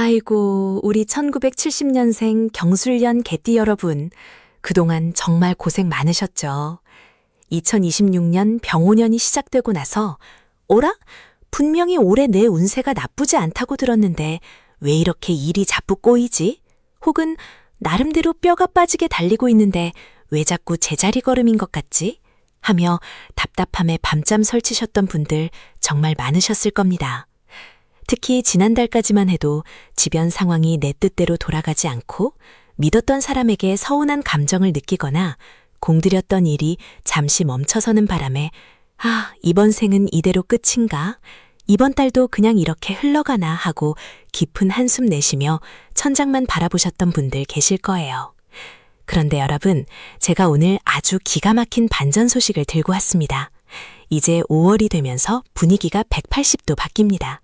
아이고, 우리 1970년생 경술련 개띠 여러분, 그동안 정말 고생 많으셨죠. 2026년 병오년이 시작되고 나서, 어라? 분명히 올해 내 운세가 나쁘지 않다고 들었는데 왜 이렇게 일이 자꾸 꼬이지? 혹은 나름대로 뼈가 빠지게 달리고 있는데 왜 자꾸 제자리 걸음인 것 같지? 하며 답답함에 밤잠 설치셨던 분들 정말 많으셨을 겁니다. 특히 지난달까지만 해도 주변 상황이 내 뜻대로 돌아가지 않고 믿었던 사람에게 서운한 감정을 느끼거나 공들였던 일이 잠시 멈춰서는 바람에 이번 생은 이대로 끝인가? 이번 달도 그냥 이렇게 흘러가나 하고 깊은 한숨 내쉬며 천장만 바라보셨던 분들 계실 거예요. 그런데 여러분, 제가 오늘 아주 기가 막힌 반전 소식을 들고 왔습니다. 이제 5월이 되면서 분위기가 180도 바뀝니다.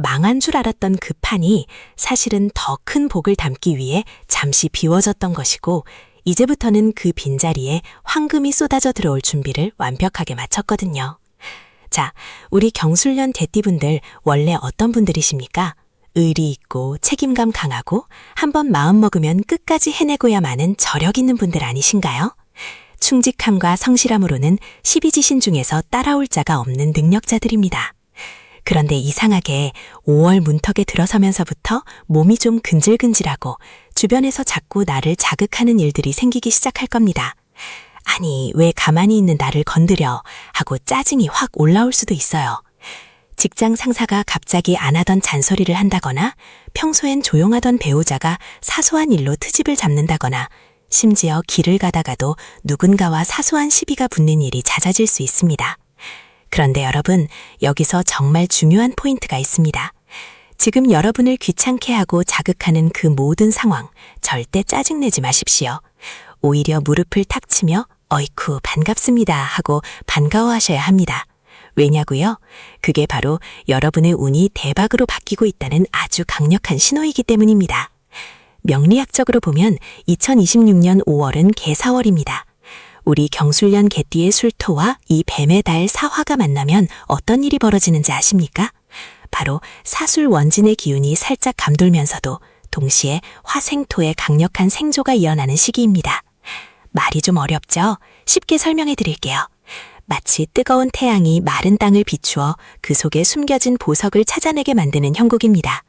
망한 줄 알았던 그 판이 사실은 더 큰 복을 담기 위해 잠시 비워졌던 것이고, 이제부터는 그 빈자리에 황금이 쏟아져 들어올 준비를 완벽하게 마쳤거든요. 자, 우리 경술련 개띠분들 원래 어떤 분들이십니까? 의리 있고 책임감 강하고 한번 마음먹으면 끝까지 해내고야 마는 저력 있는 분들 아니신가요? 충직함과 성실함으로는 12지신 중에서 따라올 자가 없는 능력자들입니다. 그런데 이상하게 5월 문턱에 들어서면서부터 몸이 좀 근질근질하고 주변에서 자꾸 나를 자극하는 일들이 생기기 시작할 겁니다. 아니, 왜 가만히 있는 나를 건드려 하고 짜증이 확 올라올 수도 있어요. 직장 상사가 갑자기 안 하던 잔소리를 한다거나 평소엔 조용하던 배우자가 사소한 일로 트집을 잡는다거나 심지어 길을 가다가도 누군가와 사소한 시비가 붙는 일이 잦아질 수 있습니다. 그런데 여러분, 여기서 정말 중요한 포인트가 있습니다. 지금 여러분을 귀찮게 하고 자극하는 그 모든 상황 절대 짜증내지 마십시오. 오히려 무릎을 탁 치며 어이쿠 반갑습니다 하고 반가워하셔야 합니다. 왜냐고요? 그게 바로 여러분의 운이 대박으로 바뀌고 있다는 아주 강력한 신호이기 때문입니다. 명리학적으로 보면 2026년 5월은 개사월입니다. 우리 경술련 개띠의 술토와 이 뱀의 달 사화가 만나면 어떤 일이 벌어지는지 아십니까? 바로 사술 원진의 기운이 살짝 감돌면서도 동시에 화생토의 강력한 생조가 이어나는 시기입니다. 말이 좀 어렵죠? 쉽게 설명해 드릴게요. 마치 뜨거운 태양이 마른 땅을 비추어 그 속에 숨겨진 보석을 찾아내게 만드는 형국입니다.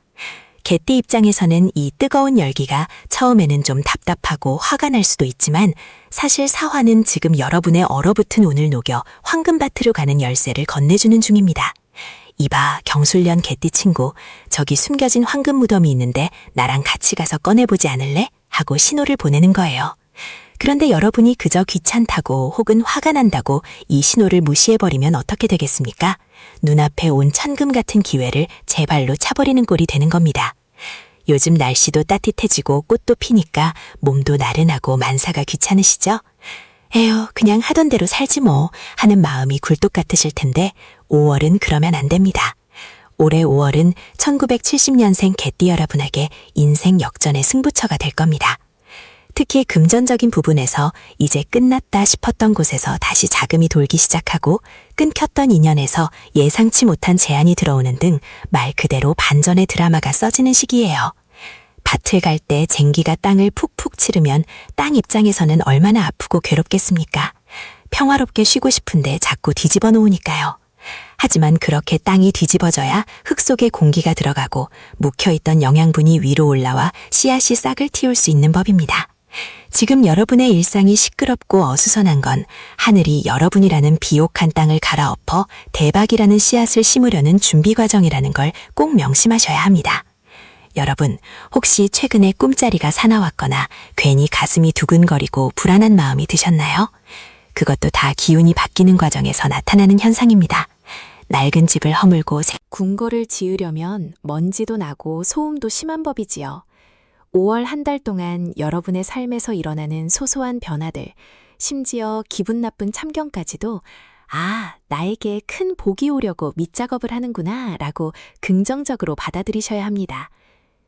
개띠 입장에서는 이 뜨거운 열기가 처음에는 좀 답답하고 화가 날 수도 있지만 사실 사화는 지금 여러분의 얼어붙은 운을 녹여 황금밭으로 가는 열쇠를 건네주는 중입니다. 이봐, 경술련 개띠 친구, 저기 숨겨진 황금 무덤이 있는데 나랑 같이 가서 꺼내보지 않을래? 하고 신호를 보내는 거예요. 그런데 여러분이 그저 귀찮다고 혹은 화가 난다고 이 신호를 무시해버리면 어떻게 되겠습니까? 눈앞에 온 천금 같은 기회를 제 발로 차버리는 꼴이 되는 겁니다. 요즘 날씨도 따뜻해지고 꽃도 피니까 몸도 나른하고 만사가 귀찮으시죠? 에휴, 그냥 하던 대로 살지 뭐 하는 마음이 굴뚝 같으실 텐데 5월은 그러면 안 됩니다. 올해 5월은 1970년생 개띠 여러분에게 인생 역전의 승부처가 될 겁니다. 특히 금전적인 부분에서 이제 끝났다 싶었던 곳에서 다시 자금이 돌기 시작하고 끊겼던 인연에서 예상치 못한 제안이 들어오는 등 말 그대로 반전의 드라마가 써지는 시기예요. 밭을 갈 때 쟁기가 땅을 푹푹 치르면 땅 입장에서는 얼마나 아프고 괴롭겠습니까? 평화롭게 쉬고 싶은데 자꾸 뒤집어 놓으니까요. 하지만 그렇게 땅이 뒤집어져야 흙 속에 공기가 들어가고 묵혀있던 영양분이 위로 올라와 씨앗이 싹을 틔울 수 있는 법입니다. 지금 여러분의 일상이 시끄럽고 어수선한 건 하늘이 여러분이라는 비옥한 땅을 갈아엎어 대박이라는 씨앗을 심으려는 준비 과정이라는 걸 꼭 명심하셔야 합니다. 여러분, 혹시 최근에 꿈자리가 사나웠거나 괜히 가슴이 두근거리고 불안한 마음이 드셨나요? 그것도 다 기운이 바뀌는 과정에서 나타나는 현상입니다. 낡은 집을 허물고 궁궐을 지으려면 먼지도 나고 소음도 심한 법이지요. 5월 한 달 동안 여러분의 삶에서 일어나는 소소한 변화들, 심지어 기분 나쁜 참견까지도 나에게 큰 복이 오려고 밑작업을 하는구나 라고 긍정적으로 받아들이셔야 합니다.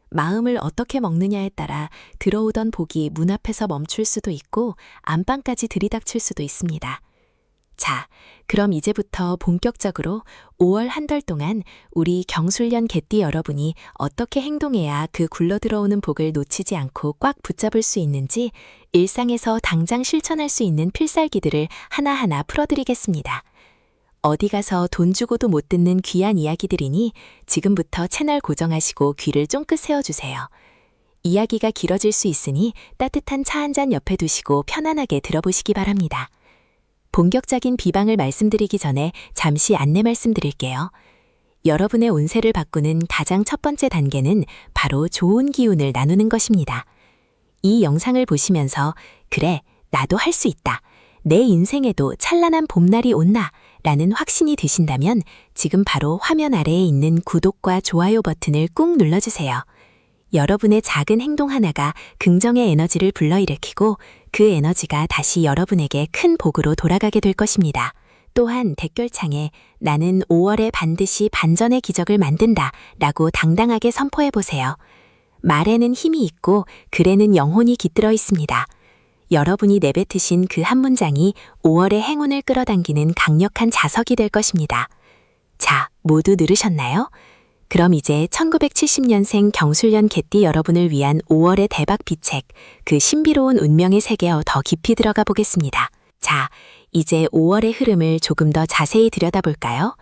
마음을 어떻게 먹느냐에 따라 들어오던 복이 문 앞에서 멈출 수도 있고 안방까지 들이닥칠 수도 있습니다. 자, 그럼 이제부터 본격적으로 5월 한 달 동안 우리 경술련 개띠 여러분이 어떻게 행동해야 그 굴러들어오는 복을 놓치지 않고 꽉 붙잡을 수 있는지 일상에서 당장 실천할 수 있는 필살기들을 하나하나 풀어드리겠습니다. 어디 가서 돈 주고도 못 듣는 귀한 이야기들이니 지금부터 채널 고정하시고 귀를 쫑긋 세워주세요. 이야기가 길어질 수 있으니 따뜻한 차 한 잔 옆에 두시고 편안하게 들어보시기 바랍니다. 본격적인 비방을 말씀드리기 전에 잠시 안내 말씀드릴게요. 여러분의 운세를 바꾸는 가장 첫 번째 단계는 바로 좋은 기운을 나누는 것입니다. 이 영상을 보시면서 그래, 나도 할 수 있다. 내 인생에도 찬란한 봄날이 온다. 라는 확신이 드신다면 지금 바로 화면 아래에 있는 구독과 좋아요 버튼을 꾹 눌러주세요. 여러분의 작은 행동 하나가 긍정의 에너지를 불러일으키고 그 에너지가 다시 여러분에게 큰 복으로 돌아가게 될 것입니다. 또한 댓글창에 나는 5월에 반드시 반전의 기적을 만든다 라고 당당하게 선포해보세요. 말에는 힘이 있고 글에는 영혼이 깃들어 있습니다. 여러분이 내뱉으신 그 한 문장이 5월의 행운을 끌어당기는 강력한 자석이 될 것입니다. 자, 모두 들으셨나요? 그럼 이제 1970년생 경술련 개띠 여러분을 위한 5월의 대박 비책, 그 신비로운 운명의 세계에 더 깊이 들어가 보겠습니다. 자, 이제 5월의 흐름을 조금 더 자세히 들여다볼까요?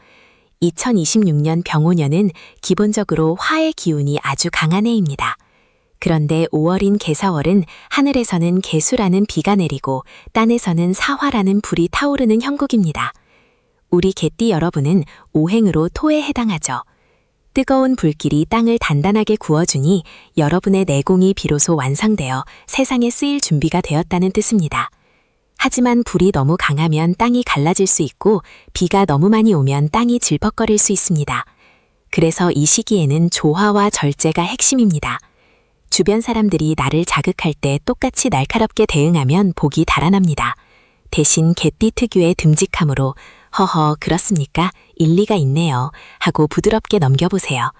2026년 병오년은 기본적으로 화의 기운이 아주 강한 해입니다. 그런데 5월인 개사월은 하늘에서는 개수라는 비가 내리고 땅에서는 사화라는 불이 타오르는 형국입니다. 우리 개띠 여러분은 오행으로 토에 해당하죠. 뜨거운 불길이 땅을 단단하게 구워주니 여러분의 내공이 비로소 완성되어 세상에 쓰일 준비가 되었다는 뜻입니다. 하지만 불이 너무 강하면 땅이 갈라질 수 있고 비가 너무 많이 오면 땅이 질퍽거릴 수 있습니다. 그래서 이 시기에는 조화와 절제가 핵심입니다. 주변 사람들이 나를 자극할 때 똑같이 날카롭게 대응하면 복이 달아납니다. 대신 개띠 특유의 듬직함으로 허허 그렇습니까? 일리가 있네요 하고 부드럽게 넘겨보세요.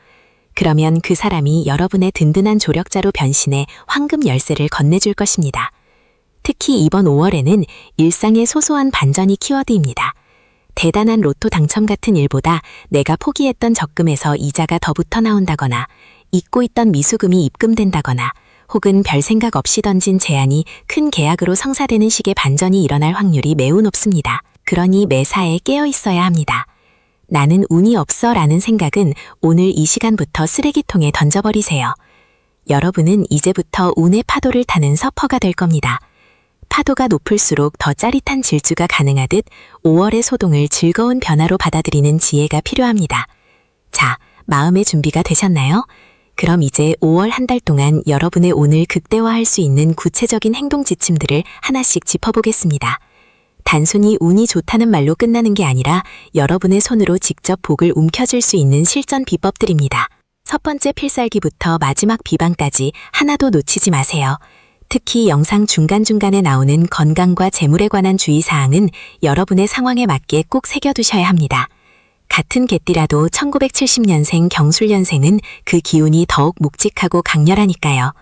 그러면 그 사람이 여러분의 든든한 조력자로 변신해 황금 열쇠를 건네줄 것입니다. 특히 이번 5월에는 일상의 소소한 반전이 키워드입니다. 대단한 로또 당첨 같은 일보다 내가 포기했던 적금에서 이자가 더 붙어 나온다거나 잊고 있던 미수금이 입금된다거나 혹은 별 생각 없이 던진 제안이 큰 계약으로 성사되는 식의 반전이 일어날 확률이 매우 높습니다. 그러니 매사에 깨어 있어야 합니다. 나는 운이 없어 라는 생각은 오늘 이 시간부터 쓰레기통에 던져버리세요. 여러분은 이제부터 운의 파도를 타는 서퍼가 될 겁니다. 파도가 높을수록 더 짜릿한 질주가 가능하듯 5월의 소동을 즐거운 변화로 받아들이는 지혜가 필요합니다. 자, 마음의 준비가 되셨나요? 그럼 이제 5월 한 달 동안 여러분의 운을 극대화할 수 있는 구체적인 행동 지침들을 하나씩 짚어보겠습니다. 단순히 운이 좋다는 말로 끝나는 게 아니라 여러분의 손으로 직접 복을 움켜쥘 수 있는 실전 비법들입니다. 첫 번째 필살기부터 마지막 비방까지 하나도 놓치지 마세요. 특히 영상 중간중간에 나오는 건강과 재물에 관한 주의사항은 여러분의 상황에 맞게 꼭 새겨두셔야 합니다. 같은 개띠라도 1970년생 경술년생은 그 기운이 더욱 묵직하고 강렬하니까요.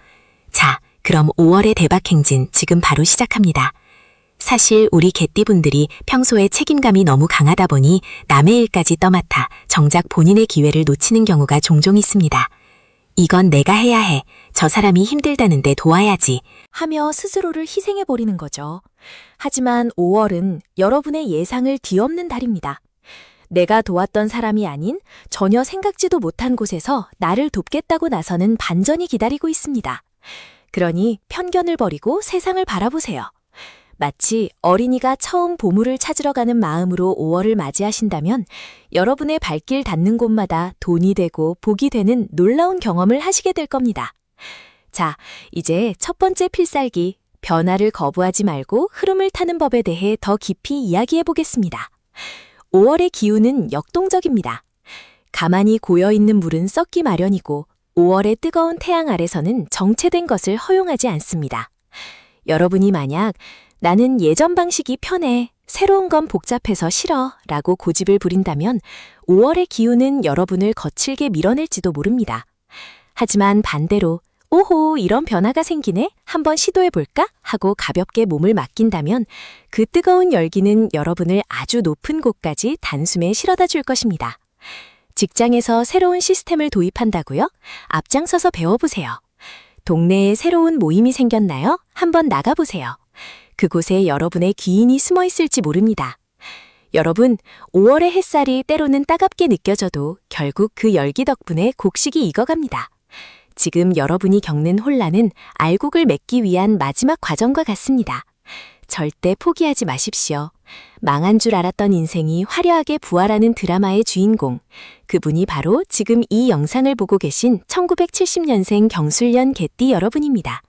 자, 그럼 5월의 대박 행진 지금 바로 시작합니다. 사실 우리 개띠분들이 평소에 책임감이 너무 강하다 보니 남의 일까지 떠맡아 정작 본인의 기회를 놓치는 경우가 종종 있습니다. 이건 내가 해야 해. 저 사람이 힘들다는데 도와야지. 하며 스스로를 희생해버리는 거죠. 하지만 5월은 여러분의 예상을 뒤엎는 달입니다. 내가 도왔던 사람이 아닌 전혀 생각지도 못한 곳에서 나를 돕겠다고 나서는 반전이 기다리고 있습니다. 그러니 편견을 버리고 세상을 바라보세요. 마치 어린이가 처음 보물을 찾으러 가는 마음으로 5월을 맞이하신다면 여러분의 발길 닿는 곳마다 돈이 되고 복이 되는 놀라운 경험을 하시게 될 겁니다. 자, 이제 첫 번째 필살기, 변화를 거부하지 말고 흐름을 타는 법에 대해 더 깊이 이야기해 보겠습니다. 5월의 기운은 역동적입니다. 가만히 고여있는 물은 썩기 마련이고 5월의 뜨거운 태양 아래서는 정체된 것을 허용하지 않습니다. 여러분이 만약 나는 예전 방식이 편해, 새로운 건 복잡해서 싫어 라고 고집을 부린다면 5월의 기운은 여러분을 거칠게 밀어낼지도 모릅니다. 하지만 반대로 오호, 이런 변화가 생기네? 한번 시도해볼까? 하고 가볍게 몸을 맡긴다면 그 뜨거운 열기는 여러분을 아주 높은 곳까지 단숨에 실어다 줄 것입니다. 직장에서 새로운 시스템을 도입한다고요? 앞장서서 배워보세요. 동네에 새로운 모임이 생겼나요? 한번 나가보세요. 그곳에 여러분의 귀인이 숨어 있을지 모릅니다. 여러분, 5월의 햇살이 때로는 따갑게 느껴져도 결국 그 열기 덕분에 곡식이 익어갑니다. 지금 여러분이 겪는 혼란은 알곡을 맺기 위한 마지막 과정과 같습니다. 절대 포기하지 마십시오. 망한 줄 알았던 인생이 화려하게 부활하는 드라마의 주인공. 그분이 바로 지금 이 영상을 보고 계신 1970년생 경술련 개띠 여러분입니다.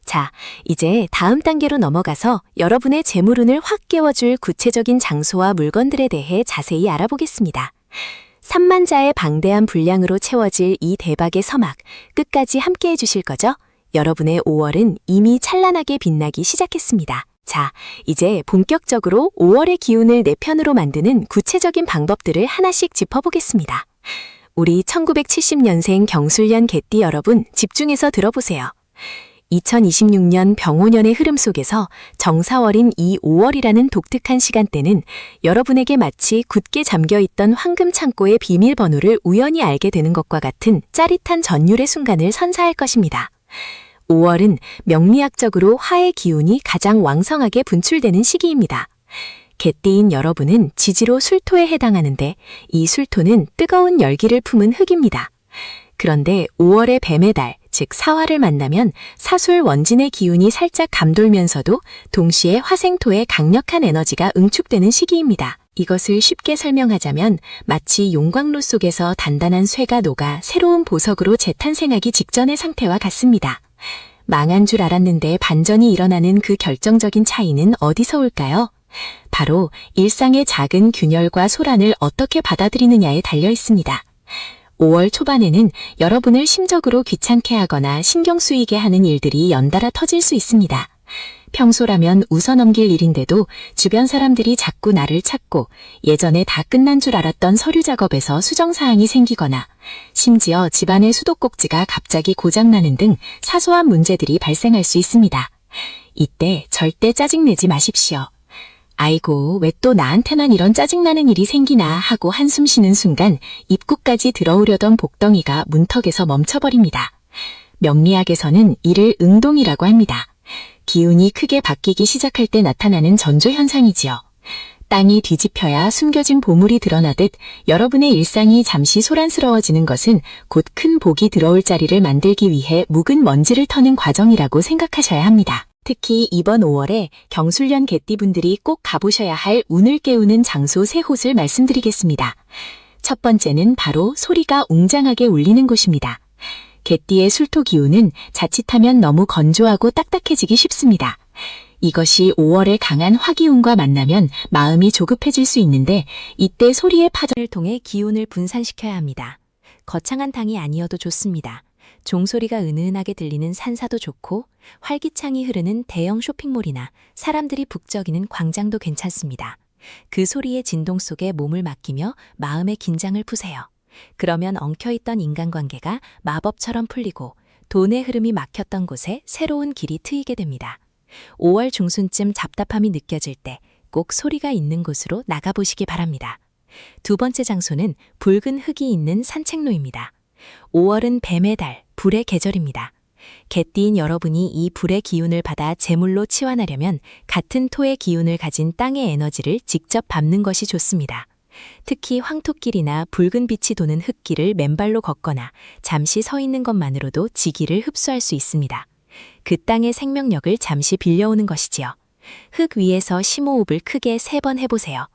자, 이제 다음 단계로 넘어가서 여러분의 재물운을 확 깨워줄 구체적인 장소와 물건들에 대해 자세히 알아보겠습니다. 3만 자의 방대한 분량으로 채워질 이 대박의 서막, 끝까지 함께 해주실 거죠? 여러분의 5월은 이미 찬란하게 빛나기 시작했습니다. 자, 이제 본격적으로 5월의 기운을 내 편으로 만드는 구체적인 방법들을 하나씩 짚어보겠습니다. 우리 1970년생 경술련 개띠 여러분, 집중해서 들어보세요. 2026년 병오년의 흐름 속에서 정사월인 이 5월이라는 독특한 시간대는 여러분에게 마치 굳게 잠겨있던 황금 창고의 비밀번호를 우연히 알게 되는 것과 같은 짜릿한 전율의 순간을 선사할 것입니다. 5월은 명리학적으로 화의 기운이 가장 왕성하게 분출되는 시기입니다. 개띠인 여러분은 지지로 술토에 해당하는데 이 술토는 뜨거운 열기를 품은 흙입니다. 그런데 5월의 뱀의 달, 즉 사화를 만나면 사술 원진의 기운이 살짝 감돌면서도 동시에 화생토의 강력한 에너지가 응축되는 시기입니다. 이것을 쉽게 설명하자면 마치 용광로 속에서 단단한 쇠가 녹아 새로운 보석으로 재탄생하기 직전의 상태와 같습니다. 망한 줄 알았는데 반전이 일어나는 그 결정적인 차이는 어디서 올까요? 바로 일상의 작은 균열과 소란을 어떻게 받아들이느냐에 달려 있습니다. 5월 초반에는 여러분을 심적으로 귀찮게 하거나 신경 쓰이게 하는 일들이 연달아 터질 수 있습니다. 평소라면 웃어넘길 일인데도 주변 사람들이 자꾸 나를 찾고 예전에 다 끝난 줄 알았던 서류 작업에서 수정사항이 생기거나 심지어 집안의 수도꼭지가 갑자기 고장나는 등 사소한 문제들이 발생할 수 있습니다. 이때 절대 짜증내지 마십시오. 아이고, 왜 또 나한테만 이런 짜증나는 일이 생기나 하고 한숨 쉬는 순간 입구까지 들어오려던 복덩이가 문턱에서 멈춰버립니다. 명리학에서는 이를 응동이라고 합니다. 기운이 크게 바뀌기 시작할 때 나타나는 전조현상이지요. 땅이 뒤집혀야 숨겨진 보물이 드러나듯 여러분의 일상이 잠시 소란스러워지는 것은 곧 큰 복이 들어올 자리를 만들기 위해 묵은 먼지를 터는 과정이라고 생각하셔야 합니다. 특히 이번 5월에 경술련 개띠분들이 꼭 가보셔야 할 운을 깨우는 장소 3곳을 말씀드리겠습니다. 첫 번째는 바로 소리가 웅장하게 울리는 곳입니다. 개띠의 술토 기운은 자칫하면 너무 건조하고 딱딱해지기 쉽습니다. 이것이 5월의 강한 화기운과 만나면 마음이 조급해질 수 있는데 이때 소리의 파전을 통해 기운을 분산시켜야 합니다. 거창한 당이 아니어도 좋습니다. 종소리가 은은하게 들리는 산사도 좋고 활기창이 흐르는 대형 쇼핑몰이나 사람들이 북적이는 광장도 괜찮습니다. 그 소리의 진동 속에 몸을 맡기며 마음의 긴장을 푸세요. 그러면 엉켜있던 인간관계가 마법처럼 풀리고 돈의 흐름이 막혔던 곳에 새로운 길이 트이게 됩니다. 5월 중순쯤 답답함이 느껴질 때 꼭 소리가 있는 곳으로 나가보시기 바랍니다. 두 번째 장소는 붉은 흙이 있는 산책로입니다. 5월은 뱀의 달, 불의 계절입니다. 개띠인 여러분이 이 불의 기운을 받아 제물로 치환하려면 같은 토의 기운을 가진 땅의 에너지를 직접 밟는 것이 좋습니다. 특히 황토길이나 붉은 빛이 도는 흙길을 맨발로 걷거나 잠시 서 있는 것만으로도 지기를 흡수할 수 있습니다. 그 땅의 생명력을 잠시 빌려오는 것이지요. 흙 위에서 심호흡을 크게 3번 해보세요.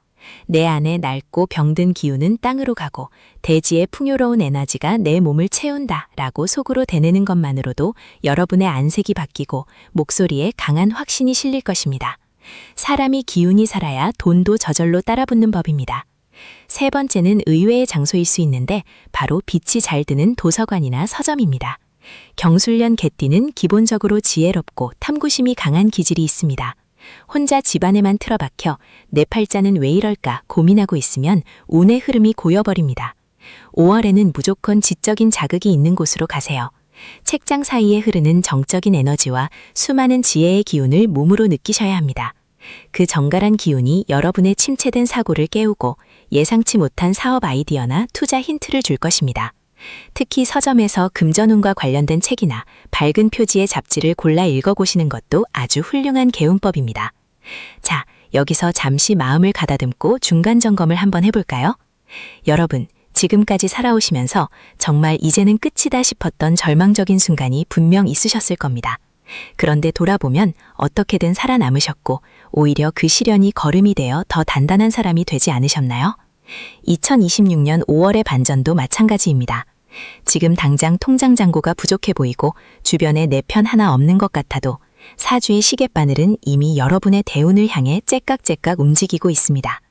내 안에 낡고 병든 기운은 땅으로 가고 대지의 풍요로운 에너지가 내 몸을 채운다 라고 속으로 되뇌는 것만으로도 여러분의 안색이 바뀌고 목소리에 강한 확신이 실릴 것입니다. 사람이 기운이 살아야 돈도 저절로 따라붙는 법입니다. 세 번째는 의외의 장소일 수 있는데 바로 빛이 잘 드는 도서관이나 서점입니다. 경술련 개띠는 기본적으로 지혜롭고 탐구심이 강한 기질이 있습니다. 혼자 집안에만 틀어박혀 내 팔자는 왜 이럴까 고민하고 있으면 운의 흐름이 고여버립니다. 5월에는 무조건 지적인 자극이 있는 곳으로 가세요. 책장 사이에 흐르는 정적인 에너지와 수많은 지혜의 기운을 몸으로 느끼셔야 합니다. 그 정갈한 기운이 여러분의 침체된 사고를 깨우고 예상치 못한 사업 아이디어나 투자 힌트를 줄 것입니다. 특히 서점에서 금전운과 관련된 책이나 밝은 표지의 잡지를 골라 읽어보시는 것도 아주 훌륭한 개운법입니다. 자, 여기서 잠시 마음을 가다듬고 중간 점검을 한번 해볼까요? 여러분, 지금까지 살아오시면서 정말 이제는 끝이다 싶었던 절망적인 순간이 분명 있으셨을 겁니다. 그런데 돌아보면 어떻게든 살아남으셨고 오히려 그 시련이 걸음이 되어 더 단단한 사람이 되지 않으셨나요? 2026년 5월의 반전도 마찬가지입니다. 지금 당장 통장 잔고가 부족해 보이고 주변에 내 편 하나 없는 것 같아도 사주의 시계바늘은 이미 여러분의 대운을 향해 째깍째깍 움직이고 있습니다.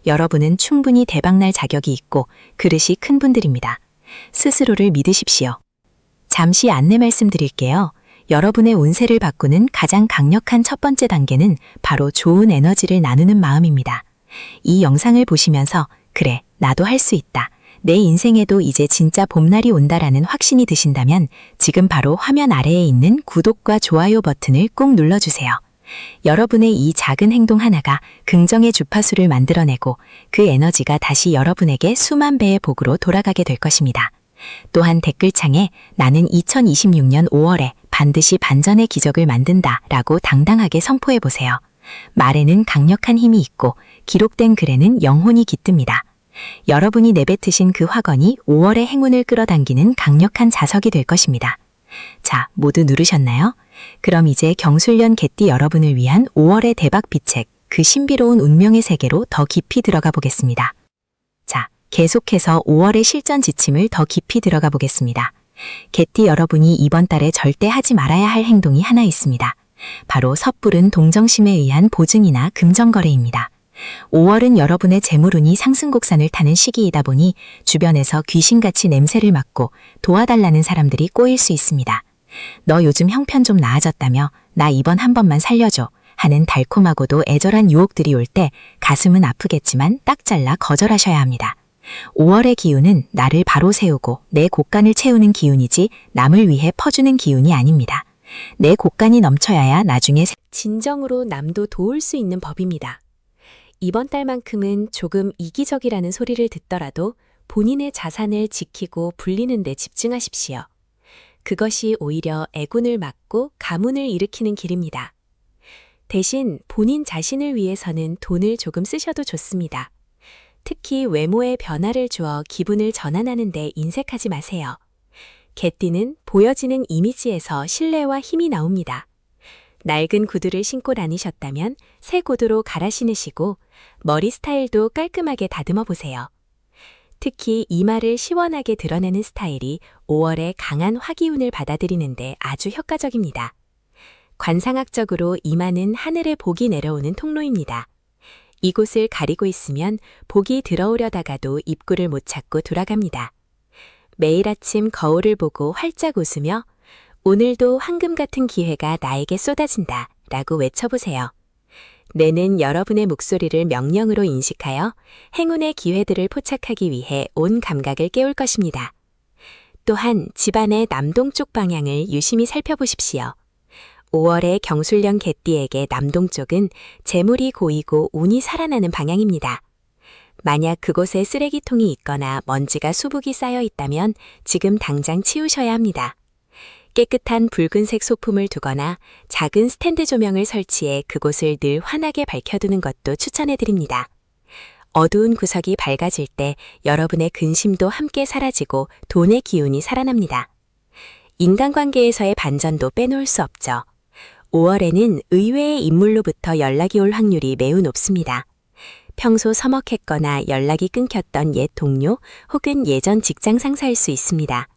여러분은 충분히 대박날 자격이 있고 그릇이 큰 분들입니다. 스스로를 믿으십시오. 잠시 안내 말씀드릴게요. 여러분의 운세를 바꾸는 가장 강력한 첫 번째 단계는 바로 좋은 에너지를 나누는 마음입니다. 이 영상을 보시면서 그래, 나도 할 수 있다. 내 인생에도 이제 진짜 봄날이 온다라는 확신이 드신다면 지금 바로 화면 아래에 있는 구독과 좋아요 버튼을 꼭 눌러주세요. 여러분의 이 작은 행동 하나가 긍정의 주파수를 만들어내고 그 에너지가 다시 여러분에게 수만 배의 복으로 돌아가게 될 것입니다. 또한 댓글창에 나는 2026년 5월에 반드시 반전의 기적을 만든다 라고 당당하게 선포해보세요. 말에는 강력한 힘이 있고 기록된 글에는 영혼이 깃듭니다. 여러분이 내뱉으신 그 화건이 5월의 행운을 끌어당기는 강력한 자석이 될 것입니다. 자, 모두 누르셨나요? 그럼 이제 경술련 개띠 여러분을 위한 5월의 대박 비책, 그 신비로운 운명의 세계로 더 깊이 들어가 보겠습니다. 자, 계속해서 5월의 실전 지침을 더 깊이 들어가 보겠습니다. 개띠 여러분이 이번 달에 절대 하지 말아야 할 행동이 하나 있습니다. 바로 섣부른 동정심에 의한 보증이나 금전거래입니다. 5월은 여러분의 재물운이 상승곡선을 타는 시기이다 보니 주변에서 귀신같이 냄새를 맡고 도와달라는 사람들이 꼬일 수 있습니다. 너 요즘 형편 좀 나아졌다며 나 이번 한 번만 살려줘 하는 달콤하고도 애절한 유혹들이 올 때 가슴은 아프겠지만 딱 잘라 거절하셔야 합니다. 5월의 기운은 나를 바로 세우고 내 곳간을 채우는 기운이지 남을 위해 퍼주는 기운이 아닙니다. 내 곳간이 넘쳐야야 나중에 진정으로 남도 도울 수 있는 법입니다. 이번 달만큼은 조금 이기적이라는 소리를 듣더라도 본인의 자산을 지키고 불리는 데 집중하십시오. 그것이 오히려 애군을 막고 가문을 일으키는 길입니다. 대신 본인 자신을 위해서는 돈을 조금 쓰셔도 좋습니다. 특히 외모에 변화를 주어 기분을 전환하는 데 인색하지 마세요. 개띠는 보여지는 이미지에서 신뢰와 힘이 나옵니다. 낡은 구두를 신고 다니셨다면 새 구두로 갈아 신으시고 머리 스타일도 깔끔하게 다듬어 보세요. 특히 이마를 시원하게 드러내는 스타일이 5월에 강한 화기운을 받아들이는데 아주 효과적입니다. 관상학적으로 이마는 하늘의 복이 내려오는 통로입니다. 이곳을 가리고 있으면 복이 들어오려다가도 입구를 못 찾고 돌아갑니다. 매일 아침 거울을 보고 활짝 웃으며 오늘도 황금 같은 기회가 나에게 쏟아진다 라고 외쳐보세요. 뇌는 여러분의 목소리를 명령으로 인식하여 행운의 기회들을 포착하기 위해 온 감각을 깨울 것입니다. 또한 집안의 남동쪽 방향을 유심히 살펴보십시오. 5월의 경술련 개띠에게 남동쪽은 재물이 고이고 운이 살아나는 방향입니다. 만약 그곳에 쓰레기통이 있거나 먼지가 수북이 쌓여 있다면 지금 당장 치우셔야 합니다. 깨끗한 붉은색 소품을 두거나 작은 스탠드 조명을 설치해 그곳을 늘 환하게 밝혀두는 것도 추천해드립니다. 어두운 구석이 밝아질 때 여러분의 근심도 함께 사라지고 돈의 기운이 살아납니다. 인간관계에서의 반전도 빼놓을 수 없죠. 5월에는 의외의 인물로부터 연락이 올 확률이 매우 높습니다. 평소 서먹했거나 연락이 끊겼던 옛 동료 혹은 예전 직장 상사일 수 있습니다.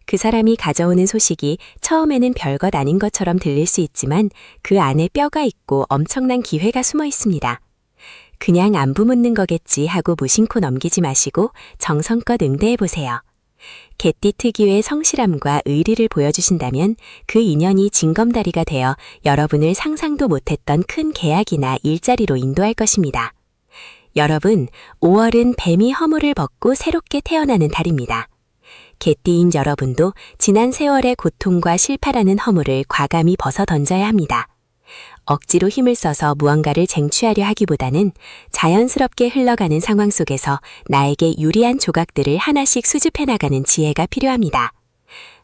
그 사람이 가져오는 소식이 처음에는 별것 아닌 것처럼 들릴 수 있지만 그 안에 뼈가 있고 엄청난 기회가 숨어 있습니다. 그냥 안부 묻는 거겠지 하고 무심코 넘기지 마시고 정성껏 응대해보세요. 개띠 특유의 성실함과 의리를 보여주신다면 그 인연이 징검다리가 되어 여러분을 상상도 못했던 큰 계약이나 일자리로 인도할 것입니다. 여러분, 5월은 뱀이 허물을 벗고 새롭게 태어나는 달입니다. 개띠인 여러분도 지난 세월의 고통과 실패라는 허물을 과감히 벗어 던져야 합니다. 억지로 힘을 써서 무언가를 쟁취하려 하기보다는 자연스럽게 흘러가는 상황 속에서 나에게 유리한 조각들을 하나씩 수집해 나가는 지혜가 필요합니다.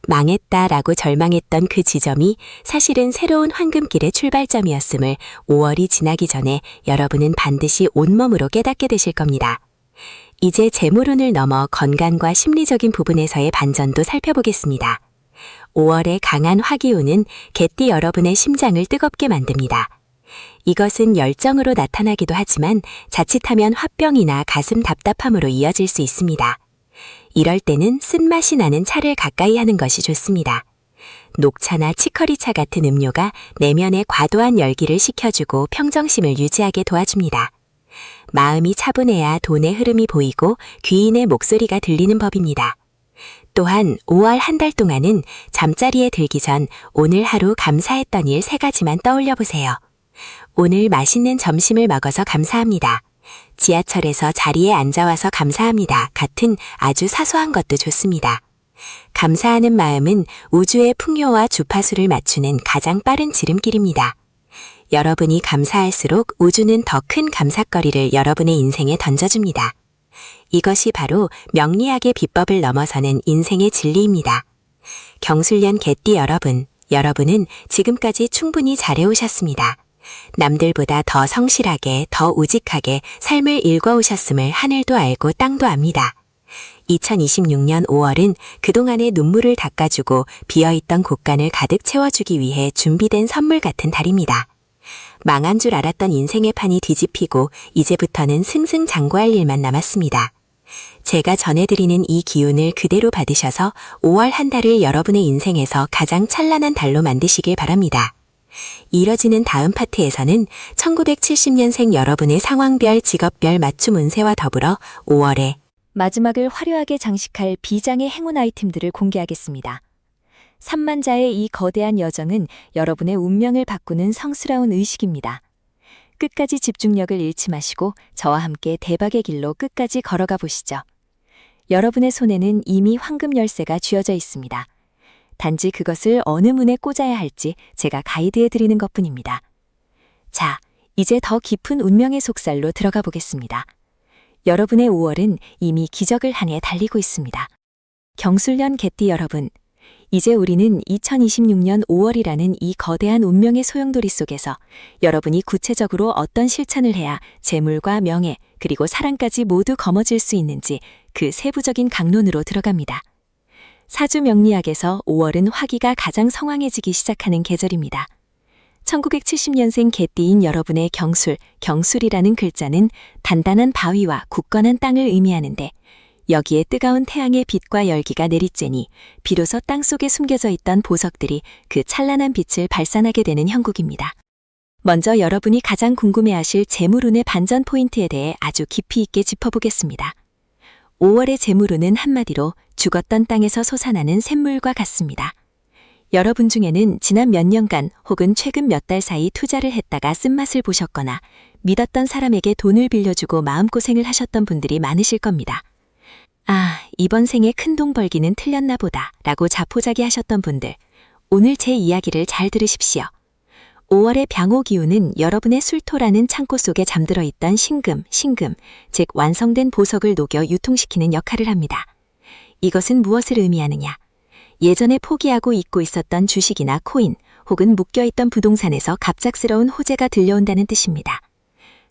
망했다라고 절망했던 그 지점이 사실은 새로운 황금길의 출발점이었음을 5월이 지나기 전에 여러분은 반드시 온몸으로 깨닫게 되실 겁니다. 이제 재물운을 넘어 건강과 심리적인 부분에서의 반전도 살펴보겠습니다. 5월의 강한 화기운은 개띠 여러분의 심장을 뜨겁게 만듭니다. 이것은 열정으로 나타나기도 하지만 자칫하면 화병이나 가슴 답답함으로 이어질 수 있습니다. 이럴 때는 쓴맛이 나는 차를 가까이 하는 것이 좋습니다. 녹차나 치커리차 같은 음료가 내면의 과도한 열기를 식혀주고 평정심을 유지하게 도와줍니다. 마음이 차분해야 돈의 흐름이 보이고 귀인의 목소리가 들리는 법입니다. 또한 5월 한 달 동안은 잠자리에 들기 전 오늘 하루 감사했던 일 3가지만 떠올려 보세요. 오늘 맛있는 점심을 먹어서 감사합니다. 지하철에서 자리에 앉아와서 감사합니다. 같은 아주 사소한 것도 좋습니다. 감사하는 마음은 우주의 풍요와 주파수를 맞추는 가장 빠른 지름길입니다. 여러분이 감사할수록 우주는 더 큰 감사거리를 여러분의 인생에 던져줍니다. 이것이 바로 명리학의 비법을 넘어서는 인생의 진리입니다. 경술년 개띠 여러분은 지금까지 충분히 잘해오셨습니다. 남들보다 더 성실하게, 더 우직하게 삶을 일궈오셨음을 하늘도 알고 땅도 압니다. 2026년 5월은 그동안의 눈물을 닦아주고 비어있던 곳간을 가득 채워주기 위해 준비된 선물 같은 달입니다. 망한 줄 알았던 인생의 판이 뒤집히고 이제부터는 승승장구할 일만 남았습니다. 제가 전해드리는 이 기운을 그대로 받으셔서 5월 한 달을 여러분의 인생에서 가장 찬란한 달로 만드시길 바랍니다. 이뤄지는 다음 파트에서는 1970년생 여러분의 상황별, 직업별 맞춤 운세와 더불어 5월에 마지막을 화려하게 장식할 비장의 행운 아이템들을 공개하겠습니다. 3만자의 이 거대한 여정은 여러분의 운명을 바꾸는 성스러운 의식입니다. 끝까지 집중력을 잃지 마시고 저와 함께 대박의 길로 끝까지 걸어가 보시죠. 여러분의 손에는 이미 황금 열쇠가 쥐어져 있습니다. 단지 그것을 어느 문에 꽂아야 할지 제가 가이드해드리는 것뿐입니다. 자, 이제 더 깊은 운명의 속살로 들어가 보겠습니다. 여러분의 5월은 이미 기적을 향해 달리고 있습니다. 경술년 개띠 여러분, 이제 우리는 2026년 5월이라는 이 거대한 운명의 소용돌이 속에서 여러분이 구체적으로 어떤 실천을 해야 재물과 명예 그리고 사랑까지 모두 거머쥘 수 있는지 그 세부적인 강론으로 들어갑니다. 사주 명리학에서 5월은 화기가 가장 성황해지기 시작하는 계절입니다. 1970년생 개띠인 여러분의 경술이라는 글자는 단단한 바위와 굳건한 땅을 의미하는데 여기에 뜨거운 태양의 빛과 열기가 내리쬐니 비로소 땅속에 숨겨져 있던 보석들이 그 찬란한 빛을 발산하게 되는 형국입니다. 먼저 여러분이 가장 궁금해하실 재물운의 반전 포인트에 대해 아주 깊이 있게 짚어보겠습니다. 5월의 재물운은 한마디로 죽었던 땅에서 솟아나는 샘물과 같습니다. 여러분 중에는 지난 몇 년간 혹은 최근 몇 달 사이 투자를 했다가 쓴맛을 보셨거나 믿었던 사람에게 돈을 빌려주고 마음고생을 하셨던 분들이 많으실 겁니다. 아, 이번 생에 큰돈 벌기는 틀렸나 보다 라고 자포자기 하셨던 분들, 오늘 제 이야기를 잘 들으십시오. 5월의 병호 기운은 여러분의 술토라는 창고 속에 잠들어 있던 신금, 즉 완성된 보석을 녹여 유통시키는 역할을 합니다. 이것은 무엇을 의미하느냐? 예전에 포기하고 잊고 있었던 주식이나 코인 혹은 묶여있던 부동산에서 갑작스러운 호재가 들려온다는 뜻입니다.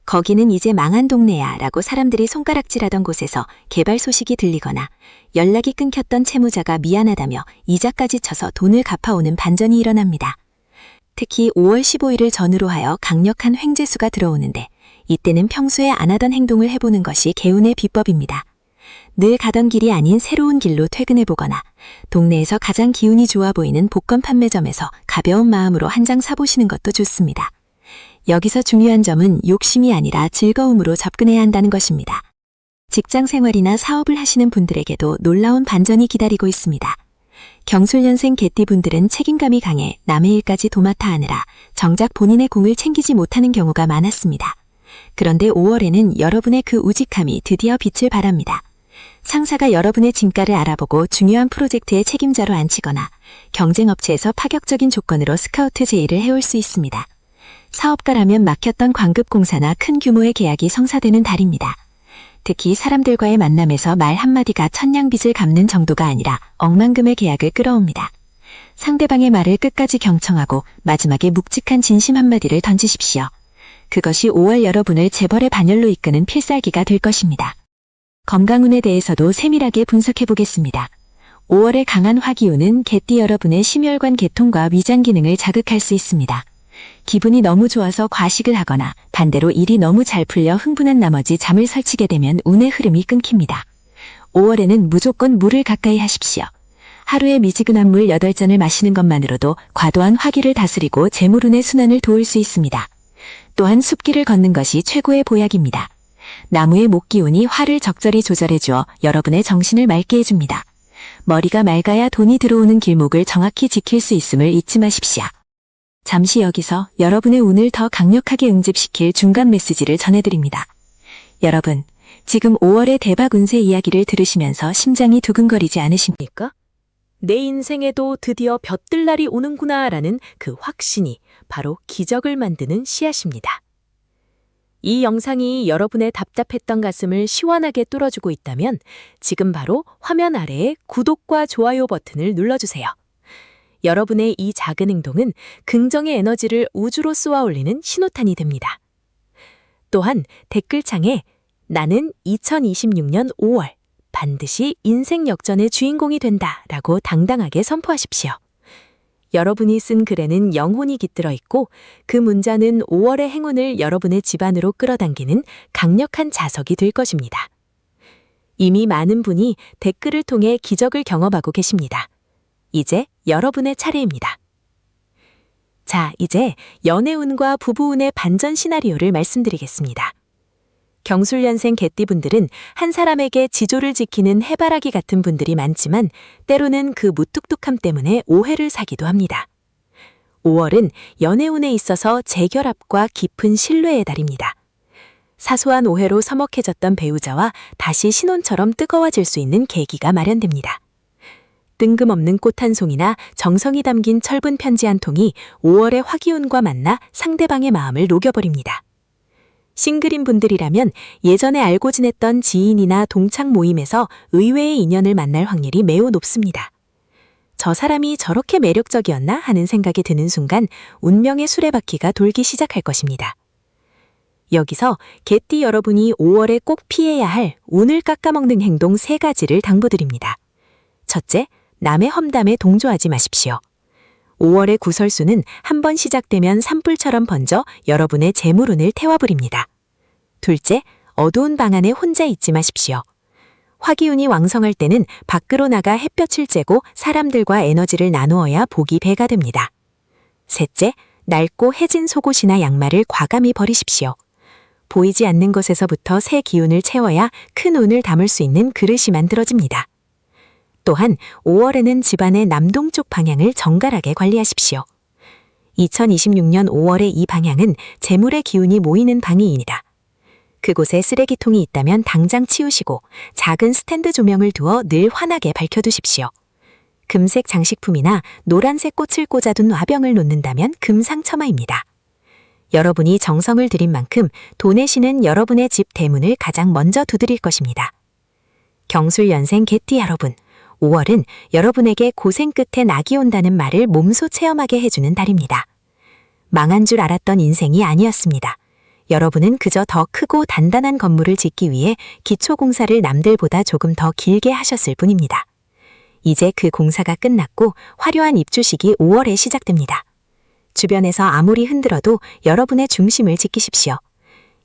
거기는 이제 망한 동네야 라고 사람들이 손가락질하던 곳에서 개발 소식이 들리거나 연락이 끊겼던 채무자가 미안하다며 이자까지 쳐서 돈을 갚아오는 반전이 일어납니다. 특히 5월 15일을 전후로 하여 강력한 횡재수가 들어오는데 이때는 평소에 안 하던 행동을 해보는 것이 개운의 비법입니다. 늘 가던 길이 아닌 새로운 길로 퇴근해보거나 동네에서 가장 기운이 좋아 보이는 복권 판매점에서 가벼운 마음으로 한 장 사보시는 것도 좋습니다. 여기서 중요한 점은 욕심이 아니라 즐거움으로 접근해야 한다는 것입니다. 직장 생활이나 사업을 하시는 분들에게도 놀라운 반전이 기다리고 있습니다. 경술년생 개띠분들은 책임감이 강해 남의 일까지 도맡아 하느라 정작 본인의 공을 챙기지 못하는 경우가 많았습니다. 그런데 5월에는 여러분의 그 우직함이 드디어 빛을 발합니다. 상사가 여러분의 진가를 알아보고 중요한 프로젝트의 책임자로 앉히거나 경쟁업체에서 파격적인 조건으로 스카우트 제의를 해올 수 있습니다. 사업가라면 막혔던 광급공사나 큰 규모의 계약이 성사되는 달입니다. 특히 사람들과의 만남에서 말 한마디가 천냥빚을 갚는 정도가 아니라 억만금의 계약을 끌어옵니다. 상대방의 말을 끝까지 경청하고 마지막에 묵직한 진심 한마디를 던지십시오. 그것이 5월 여러분을 재벌의 반열로 이끄는 필살기가 될 것입니다. 건강운에 대해서도 세밀하게 분석해 보겠습니다. 5월의 강한 화기운은 개띠 여러분의 심혈관 계통과 위장 기능을 자극할 수 있습니다. 기분이 너무 좋아서 과식을 하거나 반대로 일이 너무 잘 풀려 흥분한 나머지 잠을 설치게 되면 운의 흐름이 끊깁니다. 5월에는 무조건 물을 가까이 하십시오. 하루에 미지근한 물 8잔을 마시는 것만으로도 과도한 화기를 다스리고 재물운의 순환을 도울 수 있습니다. 또한 숲길을 걷는 것이 최고의 보약입니다. 나무의 목기운이 화를 적절히 조절해 주어 여러분의 정신을 맑게 해줍니다. 머리가 맑아야 돈이 들어오는 길목을 정확히 지킬 수 있음을 잊지 마십시오. 잠시 여기서 여러분의 운을 더 강력하게 응집시킬 중간 메시지를 전해드립니다. 여러분, 지금 5월의 대박 운세 이야기를 들으시면서 심장이 두근거리지 않으십니까? 내 인생에도 드디어 볕들 날이 오는구나라는 그 확신이 바로 기적을 만드는 씨앗입니다. 이 영상이 여러분의 답답했던 가슴을 시원하게 뚫어주고 있다면 지금 바로 화면 아래에 구독과 좋아요 버튼을 눌러주세요. 여러분의 이 작은 행동은 긍정의 에너지를 우주로 쏘아 올리는 신호탄이 됩니다. 또한 댓글창에 나는 2026년 5월 반드시 인생 역전의 주인공이 된다 라고 당당하게 선포하십시오. 여러분이 쓴 글에는 영혼이 깃들어 있고 그 문자는 5월의 행운을 여러분의 집안으로 끌어당기는 강력한 자석이 될 것입니다. 이미 많은 분이 댓글을 통해 기적을 경험하고 계십니다. 이제 여러분의 차례입니다. 자, 이제 연애운과 부부운의 반전 시나리오를 말씀드리겠습니다. 경술년생 개띠분들은 한 사람에게 지조를 지키는 해바라기 같은 분들이 많지만 때로는 그 무뚝뚝함 때문에 오해를 사기도 합니다. 5월은 연애운에 있어서 재결합과 깊은 신뢰의 달입니다. 사소한 오해로 서먹해졌던 배우자와 다시 신혼처럼 뜨거워질 수 있는 계기가 마련됩니다. 뜬금없는 꽃 한 송이나 정성이 담긴 철분 편지 한 통이 5월의 화기운과 만나 상대방의 마음을 녹여버립니다. 싱글인 분들이라면 예전에 알고 지냈던 지인이나 동창 모임에서 의외의 인연을 만날 확률이 매우 높습니다. 저 사람이 저렇게 매력적이었나 하는 생각이 드는 순간 운명의 수레바퀴가 돌기 시작할 것입니다. 여기서 개띠 여러분이 5월에 꼭 피해야 할 운을 깎아먹는 행동 3가지를 당부드립니다. 첫째, 남의 험담에 동조하지 마십시오. 5월의 구설수는 한번 시작되면 산불처럼 번져 여러분의 재물운을 태워버립니다. 둘째, 어두운 방 안에 혼자 있지 마십시오. 화기운이 왕성할 때는 밖으로 나가 햇볕을 쬐고 사람들과 에너지를 나누어야 복이 배가 됩니다. 셋째, 낡고 해진 속옷이나 양말을 과감히 버리십시오. 보이지 않는 것에서부터 새 기운을 채워야 큰 운을 담을 수 있는 그릇이 만들어집니다. 또한 5월에는 집안의 남동쪽 방향을 정갈하게 관리하십시오. 2026년 5월의 이 방향은 재물의 기운이 모이는 방이입니다. 그곳에 쓰레기통이 있다면 당장 치우시고 작은 스탠드 조명을 두어 늘 환하게 밝혀두십시오. 금색 장식품이나 노란색 꽃을 꽂아둔 와병을 놓는다면 금상첨화입니다. 여러분이 정성을 들인 만큼 돈의 신은 여러분의 집 대문을 가장 먼저 두드릴 것입니다. 경술연생 개띠 여러분, 5월은 여러분에게 고생 끝에 낙이 온다는 말을 몸소 체험하게 해주는 달입니다. 망한 줄 알았던 인생이 아니었습니다. 여러분은 그저 더 크고 단단한 건물을 짓기 위해 기초공사를 남들보다 조금 더 길게 하셨을 뿐입니다. 이제 그 공사가 끝났고 화려한 입주식이 5월에 시작됩니다. 주변에서 아무리 흔들어도 여러분의 중심을 지키십시오.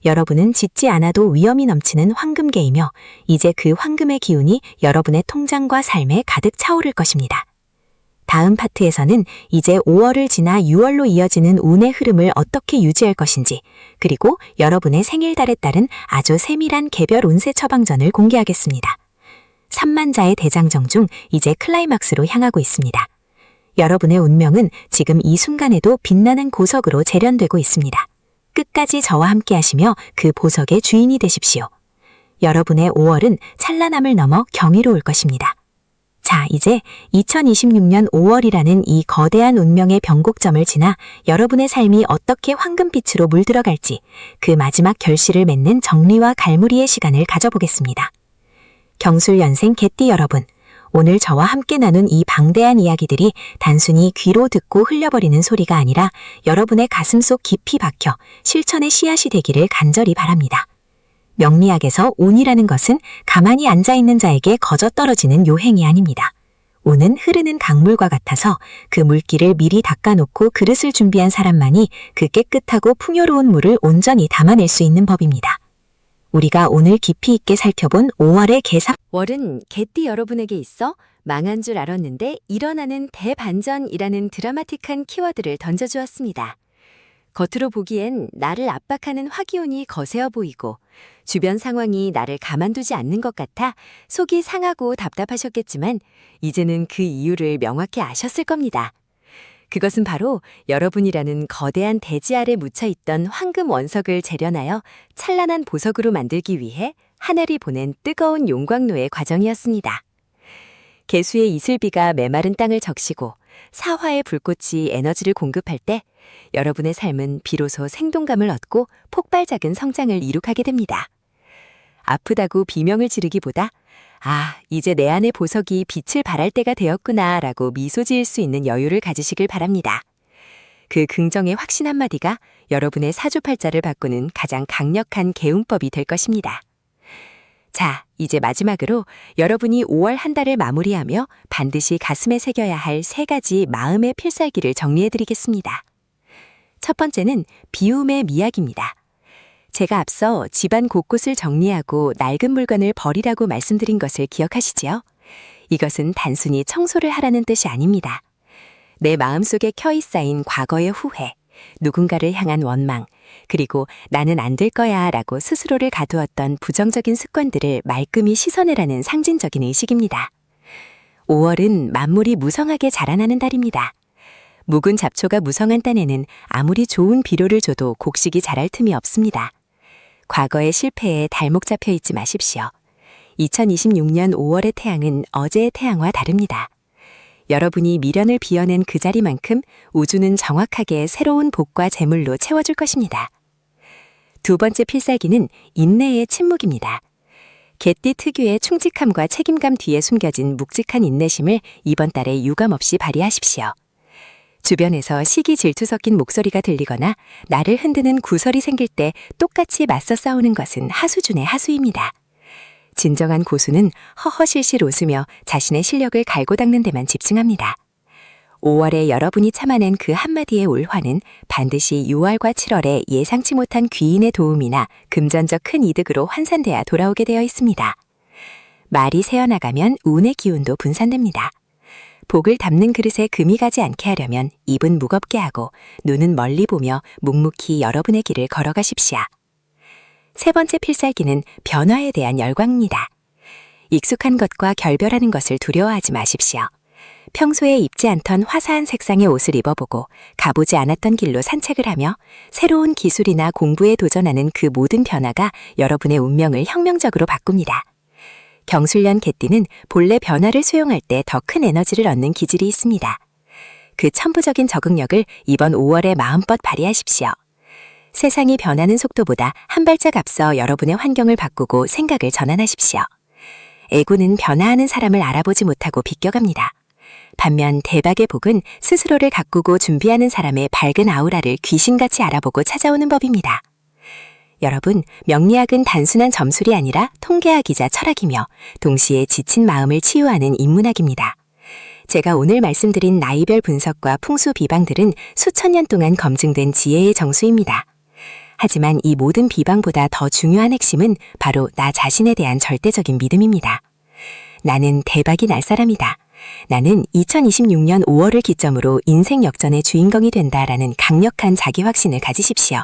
여러분은 짓지 않아도 위험이 넘치는 황금개이며 이제 그 황금의 기운이 여러분의 통장과 삶에 가득 차오를 것입니다. 다음 파트에서는 이제 5월을 지나 6월로 이어지는 운의 흐름을 어떻게 유지할 것인지, 그리고 여러분의 생일달에 따른 아주 세밀한 개별 운세 처방전을 공개하겠습니다. 3만자의 대장정 중 이제 클라이막스로 향하고 있습니다. 여러분의 운명은 지금 이 순간에도 빛나는 보석으로 재련되고 있습니다. 끝까지 저와 함께 하시며 그 보석의 주인이 되십시오. 여러분의 5월은 찬란함을 넘어 경이로울 것입니다. 자, 이제 2026년 5월이라는 이 거대한 운명의 변곡점을 지나 여러분의 삶이 어떻게 황금빛으로 물들어갈지 그 마지막 결실을 맺는 정리와 갈무리의 시간을 가져보겠습니다. 경술연생 개띠 여러분, 오늘 저와 함께 나눈 이 방대한 이야기들이 단순히 귀로 듣고 흘려버리는 소리가 아니라 여러분의 가슴속 깊이 박혀 실천의 씨앗이 되기를 간절히 바랍니다. 명리학에서 운이라는 것은 가만히 앉아있는 자에게 거저 떨어지는 요행이 아닙니다. 운은 흐르는 강물과 같아서 그 물기를 미리 닦아놓고 그릇을 준비한 사람만이 그 깨끗하고 풍요로운 물을 온전히 담아낼 수 있는 법입니다. 우리가 오늘 깊이 있게 살펴본 5월의 개사 월은 개띠 여러분에게 있어 망한 줄 알았는데 일어나는 대반전이라는 드라마틱한 키워드를 던져주었습니다. 겉으로 보기엔 나를 압박하는 화기운이 거세어 보이고 주변 상황이 나를 가만두지 않는 것 같아 속이 상하고 답답하셨겠지만 이제는 그 이유를 명확히 아셨을 겁니다. 그것은 바로 여러분이라는 거대한 대지 아래 묻혀있던 황금 원석을 재련하여 찬란한 보석으로 만들기 위해 하늘이 보낸 뜨거운 용광로의 과정이었습니다. 개수의 이슬비가 메마른 땅을 적시고 사화의 불꽃이 에너지를 공급할 때 여러분의 삶은 비로소 생동감을 얻고 폭발작은 성장을 이룩하게 됩니다. 아프다고 비명을 지르기보다 아, 이제 내 안의 보석이 빛을 발할 때가 되었구나 라고 미소 지을 수 있는 여유를 가지시길 바랍니다. 그 긍정의 확신 한마디가 여러분의 사주팔자를 바꾸는 가장 강력한 개운법이 될 것입니다. 자, 이제 마지막으로 여러분이 5월 한 달을 마무리하며 반드시 가슴에 새겨야 할 3가지 마음의 필살기를 정리해드리겠습니다. 첫 번째는 비움의 미학입니다. 제가 앞서 집안 곳곳을 정리하고 낡은 물건을 버리라고 말씀드린 것을 기억하시지요? 이것은 단순히 청소를 하라는 뜻이 아닙니다. 내 마음속에 켜이 쌓인 과거의 후회, 누군가를 향한 원망, 그리고 나는 안 될 거야 라고 스스로를 가두었던 부정적인 습관들을 말끔히 씻어내라는 상징적인 의식입니다. 5월은 만물이 무성하게 자라나는 달입니다. 묵은 잡초가 무성한 딴에는 아무리 좋은 비료를 줘도 곡식이 자랄 틈이 없습니다. 과거의 실패에 달목 잡혀 있지 마십시오. 2026년 5월의 태양은 어제의 태양과 다릅니다. 여러분이 미련을 비워낸 그 자리만큼 우주는 정확하게 새로운 복과 재물로 채워줄 것입니다. 두 번째 필살기는 인내의 침묵입니다. 개띠 특유의 충직함과 책임감 뒤에 숨겨진 묵직한 인내심을 이번 달에 유감없이 발휘하십시오. 주변에서 시기 질투 섞인 목소리가 들리거나 나를 흔드는 구설이 생길 때 똑같이 맞서 싸우는 것은 하수 중의 하수입니다. 진정한 고수는 허허실실 웃으며 자신의 실력을 갈고 닦는 데만 집중합니다. 5월에 여러분이 참아낸 그 한마디의 올화는 반드시 6월과 7월에 예상치 못한 귀인의 도움이나 금전적 큰 이득으로 환산돼야 돌아오게 되어 있습니다. 말이 새어나가면 운의 기운도 분산됩니다. 복을 담는 그릇에 금이 가지 않게 하려면 입은 무겁게 하고 눈은 멀리 보며 묵묵히 여러분의 길을 걸어가십시오. 세 번째 필살기는 변화에 대한 열광입니다. 익숙한 것과 결별하는 것을 두려워하지 마십시오. 평소에 입지 않던 화사한 색상의 옷을 입어보고 가보지 않았던 길로 산책을 하며 새로운 기술이나 공부에 도전하는 그 모든 변화가 여러분의 운명을 혁명적으로 바꿉니다. 경술년 개띠는 본래 변화를 수용할 때 더 큰 에너지를 얻는 기질이 있습니다. 그 천부적인 적응력을 이번 5월에 마음껏 발휘하십시오. 세상이 변하는 속도보다 한 발짝 앞서 여러분의 환경을 바꾸고 생각을 전환하십시오. 애구는 변화하는 사람을 알아보지 못하고 비껴갑니다. 반면 대박의 복은 스스로를 가꾸고 준비하는 사람의 밝은 아우라를 귀신같이 알아보고 찾아오는 법입니다. 여러분, 명리학은 단순한 점술이 아니라 통계학이자 철학이며 동시에 지친 마음을 치유하는 인문학입니다. 제가 오늘 말씀드린 나이별 분석과 풍수 비방들은 수천 년 동안 검증된 지혜의 정수입니다. 하지만 이 모든 비방보다 더 중요한 핵심은 바로 나 자신에 대한 절대적인 믿음입니다. 나는 대박이 날 사람이다. 나는 2026년 5월을 기점으로 인생 역전의 주인공이 된다라는 강력한 자기 확신을 가지십시오.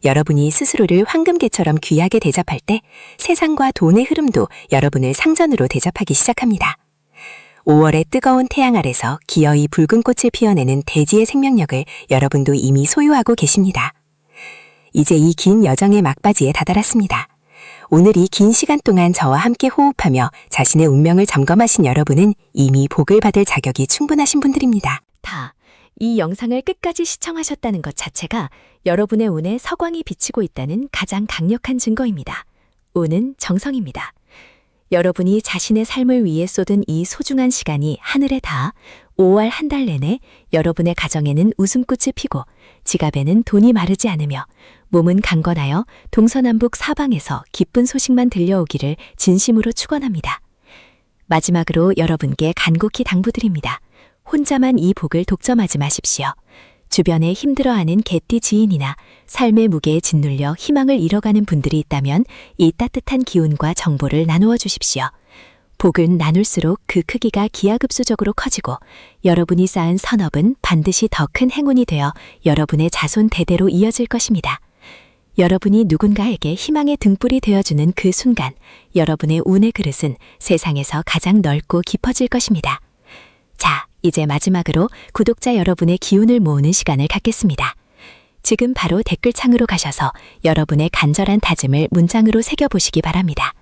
여러분이 스스로를 황금개처럼 귀하게 대접할 때 세상과 돈의 흐름도 여러분을 상전으로 대접하기 시작합니다. 5월의 뜨거운 태양 아래서 기어이 붉은 꽃을 피워내는 대지의 생명력을 여러분도 이미 소유하고 계십니다. 이제 이 긴 여정의 막바지에 다다랐습니다. 오늘 이 긴 시간 동안 저와 함께 호흡하며 자신의 운명을 점검하신 여러분은 이미 복을 받을 자격이 충분하신 분들입니다. 이 영상을 끝까지 시청하셨다는 것 자체가 여러분의 운에 서광이 비치고 있다는 가장 강력한 증거입니다. 운은 정성입니다. 여러분이 자신의 삶을 위해 쏟은 이 소중한 시간이 하늘에 닿아 5월 한 달 내내 여러분의 가정에는 웃음꽃이 피고 지갑에는 돈이 마르지 않으며 몸은 강건하여 동서남북 사방에서 기쁜 소식만 들려오기를 진심으로 축원합니다. 마지막으로 여러분께 간곡히 당부드립니다. 혼자만 이 복을 독점하지 마십시오. 주변에 힘들어하는 개띠 지인이나 삶의 무게에 짓눌려 희망을 잃어가는 분들이 있다면 이 따뜻한 기운과 정보를 나누어 주십시오. 복은 나눌수록 그 크기가 기하급수적으로 커지고 여러분이 쌓은 선업은 반드시 더 큰 행운이 되어 여러분의 자손 대대로 이어질 것입니다. 여러분이 누군가에게 희망의 등불이 되어주는 그 순간 여러분의 운의 그릇은 세상에서 가장 넓고 깊어질 것입니다. 자, 이제 마지막으로 구독자 여러분의 기운을 모으는 시간을 갖겠습니다. 지금 바로 댓글창으로 가셔서 여러분의 간절한 다짐을 문장으로 새겨보시기 바랍니다.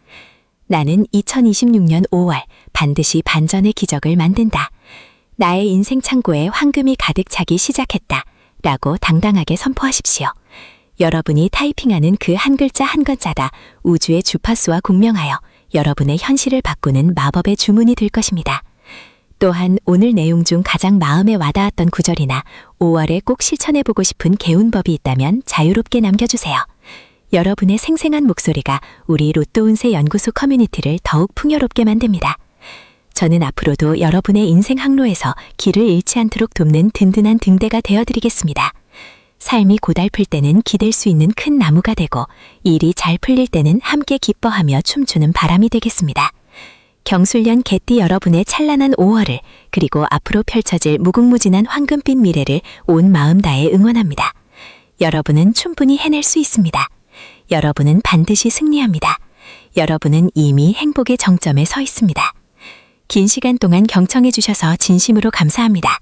나는 2026년 5월 반드시 반전의 기적을 만든다. 나의 인생 창고에 황금이 가득 차기 시작했다. 라고 당당하게 선포하십시오. 여러분이 타이핑하는 그 한 글자 한 글자다 우주의 주파수와 공명하여 여러분의 현실을 바꾸는 마법의 주문이 될 것입니다. 또한 오늘 내용 중 가장 마음에 와닿았던 구절이나 5월에 꼭 실천해보고 싶은 개운법이 있다면 자유롭게 남겨주세요. 여러분의 생생한 목소리가 우리 로또운세 연구소 커뮤니티를 더욱 풍요롭게 만듭니다. 저는 앞으로도 여러분의 인생 항로에서 길을 잃지 않도록 돕는 든든한 등대가 되어드리겠습니다. 삶이 고달플 때는 기댈 수 있는 큰 나무가 되고 일이 잘 풀릴 때는 함께 기뻐하며 춤추는 바람이 되겠습니다. 경술년 개띠 여러분의 찬란한 5월을 그리고 앞으로 펼쳐질 무궁무진한 황금빛 미래를 온 마음 다해 응원합니다. 여러분은 충분히 해낼 수 있습니다. 여러분은 반드시 승리합니다. 여러분은 이미 행복의 정점에 서 있습니다. 긴 시간 동안 경청해 주셔서 진심으로 감사합니다.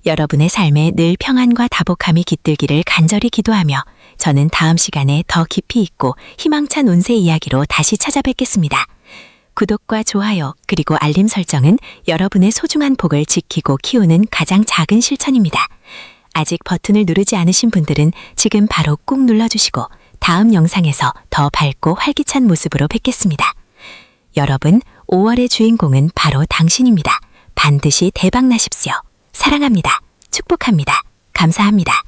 여러분의 삶에 늘 평안과 다복함이 깃들기를 간절히 기도하며 저는 다음 시간에 더 깊이 있고 희망찬 운세 이야기로 다시 찾아뵙겠습니다. 구독과 좋아요 그리고 알림 설정은 여러분의 소중한 복을 지키고 키우는 가장 작은 실천입니다. 아직 버튼을 누르지 않으신 분들은 지금 바로 꾹 눌러주시고 다음 영상에서 더 밝고 활기찬 모습으로 뵙겠습니다. 여러분, 5월의 주인공은 바로 당신입니다. 반드시 대박 나십시오. 사랑합니다. 축복합니다. 감사합니다.